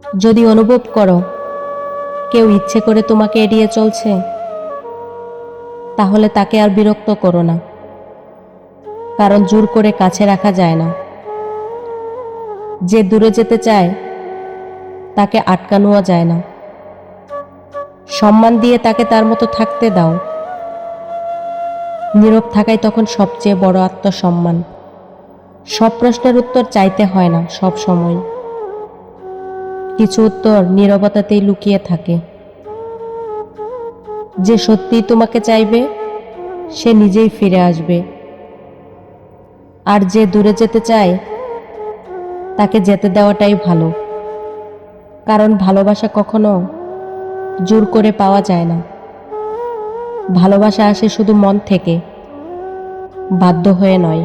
যদি অনুভব করো কেউ ইচ্ছে করে তোমাকে এড়িয়ে চলছে, তাহলে তাকে আর বিরক্ত করো না, কারণ জোর করে কাছে রাখা যায় না। যে দূরে যেতে চায় তাকে আটকানোও যায় না। সম্মান দিয়ে তাকে তার মতো থাকতে দাও। নীরব থাকাই তখন সবচেয়ে বড় আত্মসম্মান। সব প্রশ্নের উত্তর চাইতে হয় না সব সময়। কিছু উত্তর নীরবতাতেই লুকিয়ে থাকে। যে সত্যিই তোমাকে চাইবে সে নিজেই ফিরে আসবে, আর যে দূরে যেতে চায় তাকে যেতে দেওয়াটাই ভালো। কারণ ভালোবাসা কখনো জোর করে পাওয়া যায় না। ভালোবাসা আসে শুধু মন থেকে, বাধ্য হয়ে নয়।